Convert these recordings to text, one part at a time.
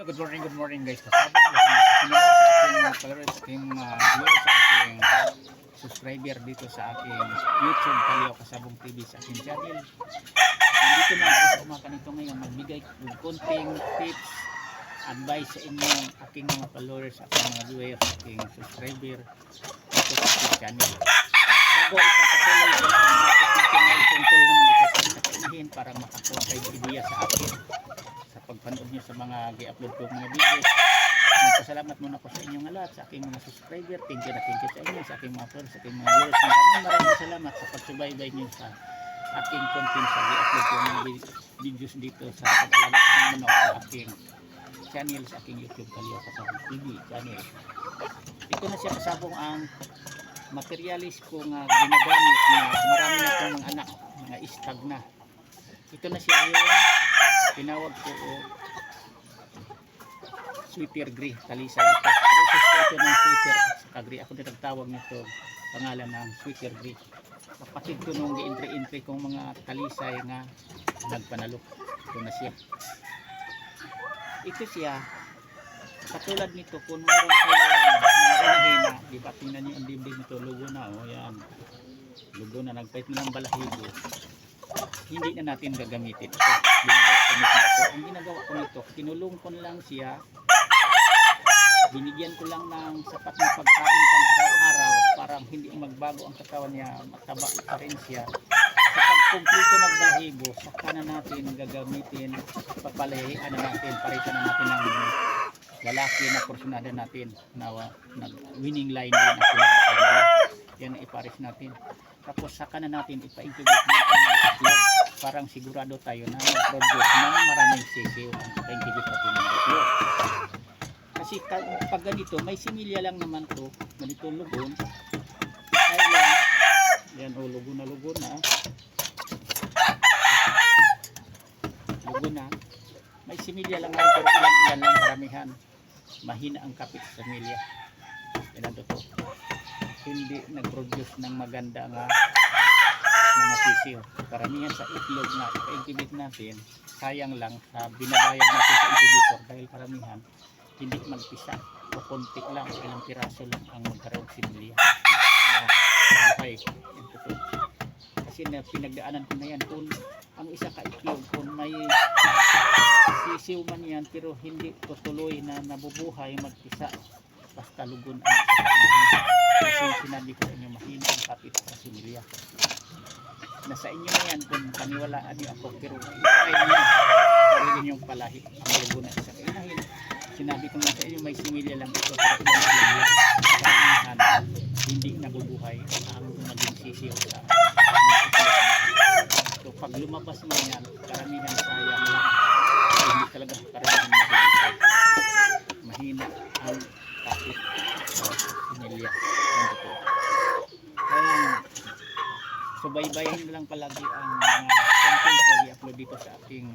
Good morning guys. Kasabot mo sa aking followers, sa aking viewers, sa aking subscriber dito sa aking YouTube Kalyaw Kasabong TV sa aking channel. Nandito na ako sa umaga nito ngayon magbigay ng konting tips, advice sa inyo, aking mga followers, sa aking mga viewers, sa aking subscriber dito sa aking channel. Bago ipagpatuloy ko ang tungkol naman ito sa kainahin para makakuha kayo ideya sa akin sa pagpanood nyo sa mga gi-upload ko mga videos. Magpasalamat muna ko sa inyong lahat, sa aking mga subscriber. Thank you sa inyo, sa aking mga followers, sa aking mga viewers. Maraming salamat sa pagsubaybay nyo sa aking content sa gi-upload ko mga videos dito sa pag-alaga ng manok sa aking channel, sa aking YouTube Kalyaw Kasabong TV channel. Ito na siya kasabong ang materialis ko nga ginagamit na marami na itong mga anak, mga istag na. Ito na siya yung tinawag ko sweeter gray talisay. Process ko ito ng sweeter sa gray. Ako din nagtawag nito pangalan ng sweeter gray. Kapatid ko nung gi-entry kong mga talisay nga nagpanalo. Ito na siya. Ito siya. Katulad nito kung meron kayo mga inahin na, di ba tingnan nyo ang dibdib nito, lugo na, o yan. Lugo na, nagpait na ng balahibo. Hindi na natin gagamitin ito. Ang ginagawa ko nito, kinulong ko lang siya, binigyan ko lang ng sapat na pagkain pang araw-araw para hindi magbago ang katawan niya, mataba pa rin siya. Sa pagkumpleto ng balahibo, saka na natin gagamitin, papalahian na natin, paritan na natin ng lalaki na porsyonada natin na winning line din na pinag-araw. Yan iparis natin. Tapos saka na natin ipa-incubate dito ng parang sigurado tayo na mag-produce ng maraming sisiw ang ipa-incubate natin ng itlog. Kasi pag ganito, may similya lang naman to, ganito lugon. Ay lang, yan o, lugo na. Lugo na. May similya lang naman, pero ilan lang karamihan. Mahina ang kapit sa similya. Yan ang totoo. Hindi nag-produce ng maganda nga mga sisiw. Karamihan sa itlog na ipa-incubate natin, sayang lang sa binabayad natin sa incubator dahil karamihan hindi magpisa o konti lang, ilang piraso lang ang magkaroon similya. Okay, ito. Kasi na pinagdaanan ko na yan, kung ang isa ka itlog, kung may sisiw man yan pero hindi tutuloy na nabubuhay magpisa, basta lugon ang isa. Kasi sinabi ko sa inyo, mahina ang kapit sa similya. Nasa inyo na yan kung paniwalaan niyo ako, pero try niyo sarili niyong palahi ang lugo na isa kainahin. Sinabi ko nga sa inyo, may similya lang ito, pero karamihan hindi nabubuhay ang maging sisiw sa so pag lumabas mo yan, karamihan sayang lang, hindi talaga karamihan mabubuhay. Mahina ang kapit sa similya. Kaya subaybayan lang palagi ang mga content ko i-upload dito sa aking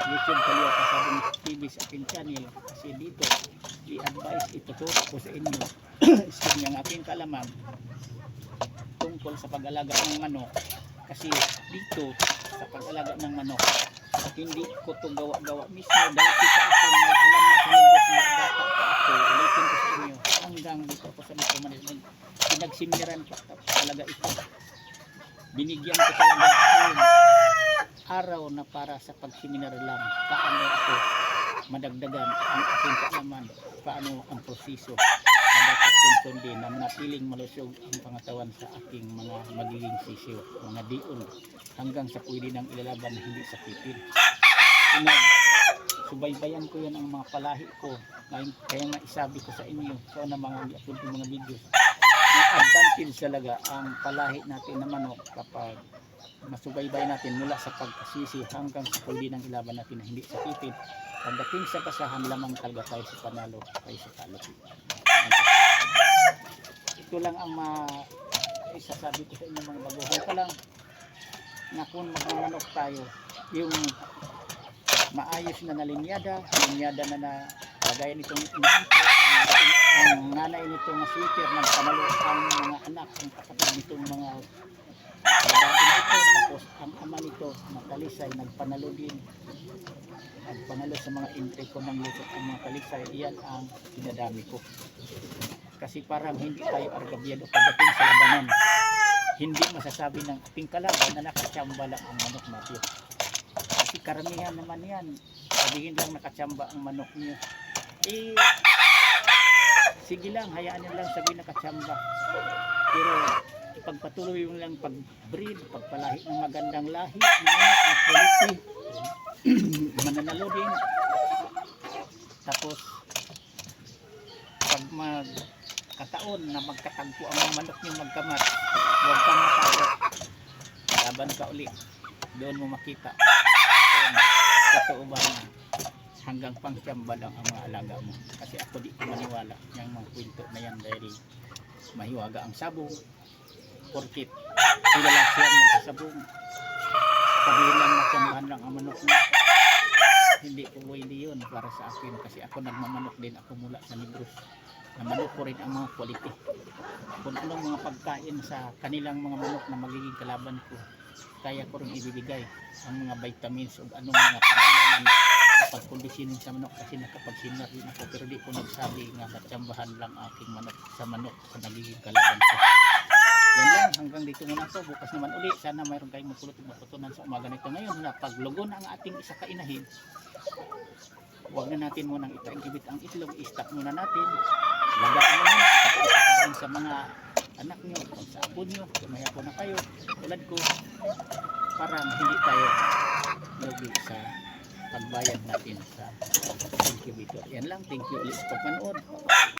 YouTube Kalyaw Kasabong TV sa aking channel, kasi dito i-advise, ituturo ko sa inyo isang yung aking kalaman tungkol sa pag-alaga ng manok. Kasi dito sa pag-alaga ng manok, hindi ko ito gawa-gawa mismo. Dati pa ako may alam na sinubos na data pa ako, ulitin ko sa inyo hanggang dito ako sa dito manila. Pinagsimiran pa talaga ito. Binigyan ko talaga araw na para sa pagsiminar lang. Paano ako madagdagan ang aking kaalaman, paano ang proseso na dapat kong sundin na manatiling malusog ang pangatawan sa aking mga magiging sisiw, mga dion, hanggang sa pwede nang ilalaban na hindi sakitin. Subaybayan ko yan ang mga palahi ko. Kaya nga isabi ko sa inyo, so na mga i-upload ko mga videos, may advantage talaga ang palahi natin na manok kapag masubaybay natin mula sa pagkasisi hanggang sa pwede ng ilaban natin na hindi sakitin. Pagdating sa basahan lamang talaga tayo sa panalo, tayo sa talo. Ito lang ang isasabi ko sa inyo mga baguhan pa lang na kung magmamanok tayo, yung maayos na linyada na lagayan itong inhanto, ang nanay nito na sweeter ng panalo ang mga anak, ang kapatid nitong mga babae nito, tapos ang ama nito na talisay nagpanalo din. Ang panalo sa mga entry ko ng lusot ng mga kalisay, iyan ang dinadami ko. Kasi parang hindi tayo argabyado pagdating sa labanan. Hindi masasabi ng ating kalaban na nakatsamba lang ang manok natin. Kasi karamihan naman yan, sabihin lang nakatsamba ang manok niyo. Sige lang, hayaan nyo lang sabihin nakatsamba. Pero ipagpatuloy mo lang pag-breed, pagpalahi ng magandang lahi, ng manok na quality, mananalo din. Tapos pag magkataon na magkatagpo ang mga manok niyo magkamat, huwag kang matakot, laban ka uli, doon mo makita kung totoo ba na hanggang pangsyamba lang ang mga alaga mo. Kasi ako di ko maniwala yung mga kwento na yan dahil mahiwaga ang sabong, porkit kilala siya magsasabong, sabihin lang natsambahan lang ang manok mo. Hindi ko pwede yun para sa akin, kasi ako nagmamanok din ako mula sa Negros. Namanok ko rin ang mga quality, kung anong mga pagkain sa kanilang mga manok na magiging kalaban ko, kaya ko rin ibibigay ang mga vitamins o anong mga pangailangan kapag kondisyonin sa manok, kasi nakapagsinar rin ako pero di ko nagsabi nga natsambahan lang aking manok sa nagiging kalaban ko. Yan lang, hanggang dito muna to. Bukas naman uli, sana mayroon kayong matutunan sa umaga nito. Ngayon na paglugon ang ating isa kainahin, huwag na natin munang ita-inhibit ang itlog, i-stop muna natin, lagaan mo muna sa mga anak nyo, sa apo nyo, may apo na kayo tulad ko, para hindi tayo lugi sa pagbayad natin sa incubator. Yan lang, thank you ulit sa pagmanood.